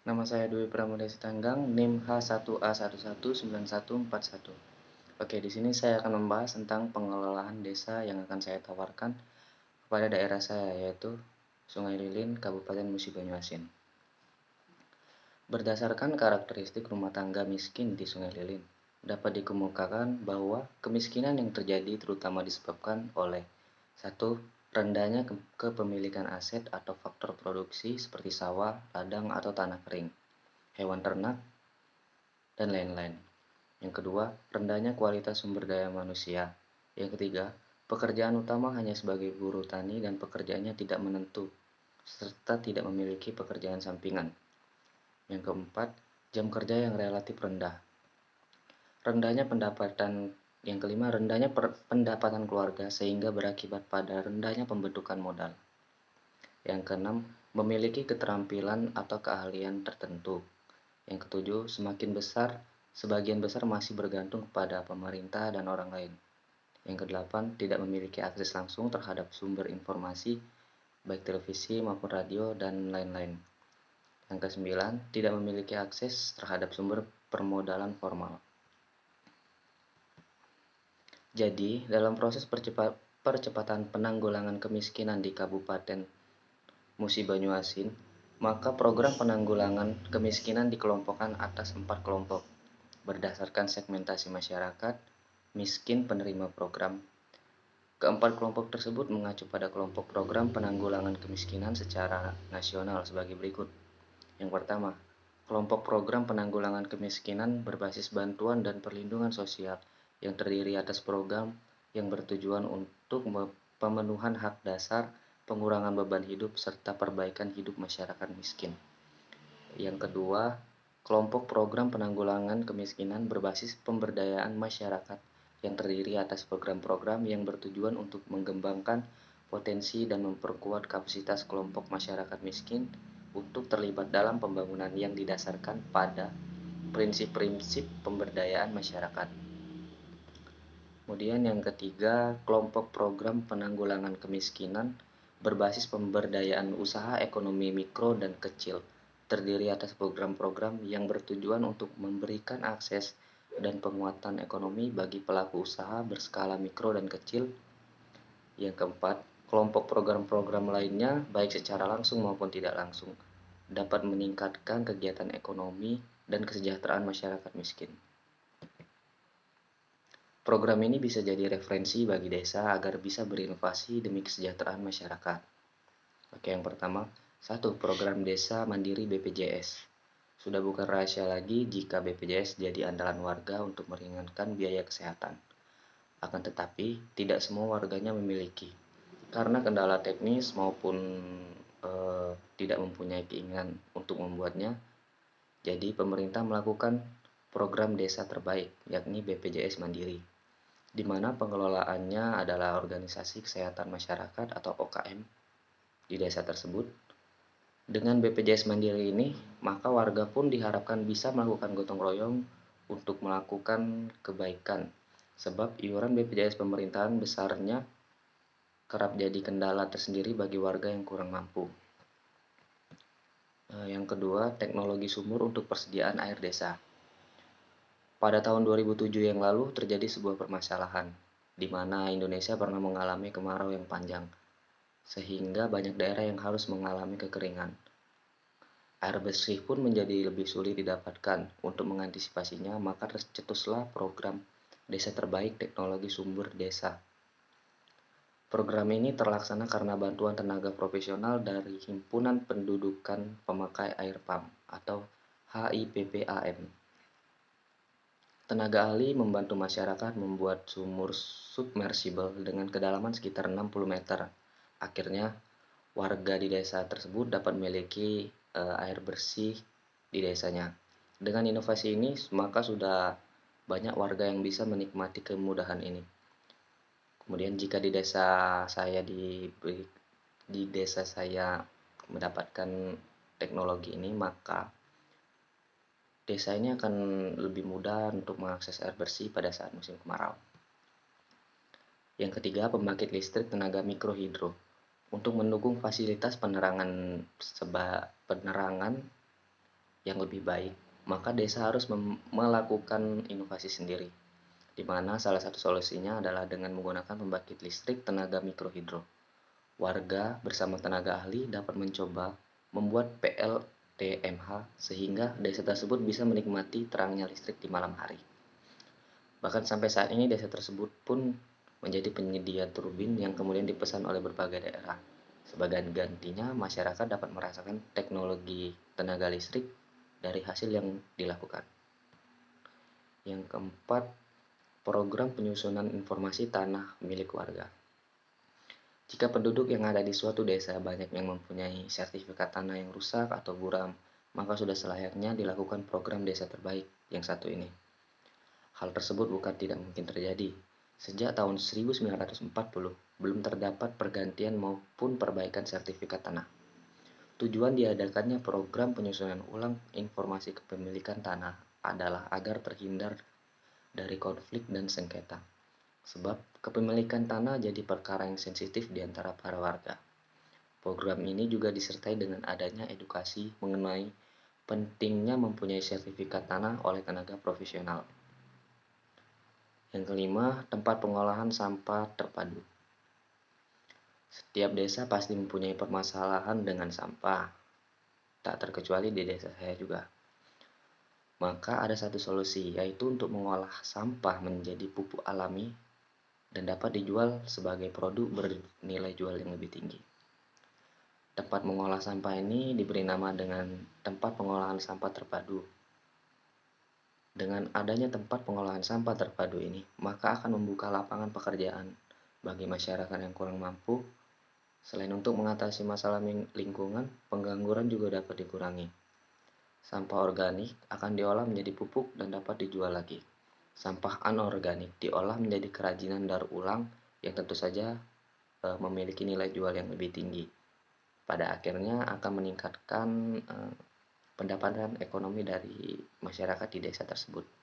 Nama saya Dwi Pramudia Sitanggang, NIM H1A119141. Oke, di sini saya akan membahas tentang pengelolaan desa yang akan saya tawarkan kepada daerah saya, yaitu Sungai Lilin, Kabupaten Musi Banyuasin. Berdasarkan karakteristik rumah tangga miskin di Sungai Lilin, dapat dikemukakan bahwa kemiskinan yang terjadi terutama disebabkan oleh satu, rendahnya kepemilikan aset atau faktor produksi seperti sawah, ladang, atau tanah kering, hewan ternak, dan lain-lain. Yang kedua, rendahnya kualitas sumber daya manusia. Yang ketiga, pekerjaan utama hanya sebagai buruh tani dan pekerjaannya tidak menentu, serta tidak memiliki pekerjaan sampingan. Yang keempat, jam kerja yang relatif rendah. Rendahnya pendapatan yang kelima, rendahnya pendapatan keluarga sehingga berakibat pada rendahnya pembentukan modal. Yang keenam, memiliki keterampilan atau keahlian tertentu. Yang ketujuh, sebagian besar masih bergantung kepada pemerintah dan orang lain. Yang kedelapan, tidak memiliki akses langsung terhadap sumber informasi, baik televisi maupun radio dan lain-lain. Yang kesembilan, tidak memiliki akses terhadap sumber permodalan formal. Jadi, dalam proses percepatan penanggulangan kemiskinan di Kabupaten Musi Banyuasin, maka program penanggulangan kemiskinan dikelompokkan atas 4 kelompok berdasarkan segmentasi masyarakat miskin penerima program. Keempat kelompok tersebut mengacu pada kelompok program penanggulangan kemiskinan secara nasional sebagai berikut. Yang pertama, kelompok program penanggulangan kemiskinan berbasis bantuan dan perlindungan sosial yang terdiri atas program yang bertujuan untuk pemenuhan hak dasar, pengurangan beban hidup, serta perbaikan hidup masyarakat miskin. Yang kedua, kelompok program penanggulangan kemiskinan berbasis pemberdayaan masyarakat yang terdiri atas program-program yang bertujuan untuk mengembangkan potensi dan memperkuat kapasitas kelompok masyarakat miskin untuk terlibat dalam pembangunan yang didasarkan pada prinsip-prinsip pemberdayaan masyarakat. Kemudian yang ketiga, kelompok program penanggulangan kemiskinan berbasis pemberdayaan usaha ekonomi mikro dan kecil, terdiri atas program-program yang bertujuan untuk memberikan akses dan penguatan ekonomi bagi pelaku usaha berskala mikro dan kecil. Yang keempat, kelompok program-program lainnya, baik secara langsung maupun tidak langsung, dapat meningkatkan kegiatan ekonomi dan kesejahteraan masyarakat miskin. Program ini bisa jadi referensi bagi desa agar bisa berinovasi demi kesejahteraan masyarakat. Oke, yang pertama, satu, program Desa Mandiri BPJS. Sudah bukan rahasia lagi jika BPJS jadi andalan warga untuk meringankan biaya kesehatan. Akan tetapi, tidak semua warganya memiliki. Karena kendala teknis maupun tidak mempunyai keinginan untuk membuatnya, jadi pemerintah melakukan program desa terbaik, yakni BPJS Mandiri, di mana pengelolaannya adalah organisasi kesehatan masyarakat atau OKM di desa tersebut. Dengan BPJS Mandiri ini, maka warga pun diharapkan bisa melakukan gotong royong untuk melakukan kebaikan, sebab iuran BPJS pemerintahan besarnya kerap jadi kendala tersendiri bagi warga yang kurang mampu. Yang kedua, teknologi sumur untuk persediaan air desa. Pada tahun 2007 yang lalu terjadi sebuah permasalahan, di mana Indonesia pernah mengalami kemarau yang panjang, sehingga banyak daerah yang harus mengalami kekeringan. Air bersih pun menjadi lebih sulit didapatkan. Untuk mengantisipasinya, maka tercetuslah program Desa Terbaik Teknologi Sumber Desa. Program ini terlaksana karena bantuan tenaga profesional dari Himpunan Pendudukan Pemakai Air Pump atau HIPPAM. Tenaga ahli membantu masyarakat membuat sumur submersible dengan kedalaman sekitar 60 meter. Akhirnya, warga di desa tersebut dapat memiliki air bersih di desanya. Dengan inovasi ini, maka sudah banyak warga yang bisa menikmati kemudahan ini. Kemudian jika di desa saya mendapatkan teknologi ini, maka desa ini akan lebih mudah untuk mengakses air bersih pada saat musim kemarau. Yang ketiga, pembangkit listrik tenaga mikrohidro untuk mendukung fasilitas penerangan yang lebih baik, maka desa harus melakukan inovasi sendiri, di mana salah satu solusinya adalah dengan menggunakan pembangkit listrik tenaga mikrohidro. Warga bersama tenaga ahli dapat mencoba membuat PLTMH sehingga desa tersebut bisa menikmati terangnya listrik di malam hari. Bahkan sampai saat ini desa tersebut pun menjadi penyedia turbin yang kemudian dipesan oleh berbagai daerah. Sebagai gantinya, masyarakat dapat merasakan teknologi tenaga listrik dari hasil yang dilakukan. Yang keempat, program penyusunan informasi tanah milik warga. Jika penduduk yang ada di suatu desa banyak yang mempunyai sertifikat tanah yang rusak atau buram, maka sudah selayaknya dilakukan program desa terbaik yang satu ini. Hal tersebut bukan tidak mungkin terjadi. Sejak tahun 1940, belum terdapat pergantian maupun perbaikan sertifikat tanah. Tujuan diadakannya program penyusunan ulang informasi kepemilikan tanah adalah agar terhindar dari konflik dan sengketa. Sebab kepemilikan tanah jadi perkara yang sensitif di antara para warga. Program ini juga disertai dengan adanya edukasi mengenai pentingnya mempunyai sertifikat tanah oleh tenaga profesional. Yang kelima, tempat pengolahan sampah terpadu. Setiap desa pasti mempunyai permasalahan dengan sampah, tak terkecuali di desa saya juga. Maka ada satu solusi, yaitu untuk mengolah sampah menjadi pupuk alami dan dapat dijual sebagai produk bernilai jual yang lebih tinggi. Tempat mengolah sampah ini diberi nama dengan tempat pengolahan sampah terpadu. Dengan adanya tempat pengolahan sampah terpadu ini, maka akan membuka lapangan pekerjaan bagi masyarakat yang kurang mampu. Selain untuk mengatasi masalah lingkungan, pengangguran juga dapat dikurangi. Sampah organik akan diolah menjadi pupuk dan dapat dijual lagi. Sampah anorganik diolah menjadi kerajinan daur ulang yang tentu saja memiliki nilai jual yang lebih tinggi. Pada akhirnya akan meningkatkan pendapatan ekonomi dari masyarakat di desa tersebut.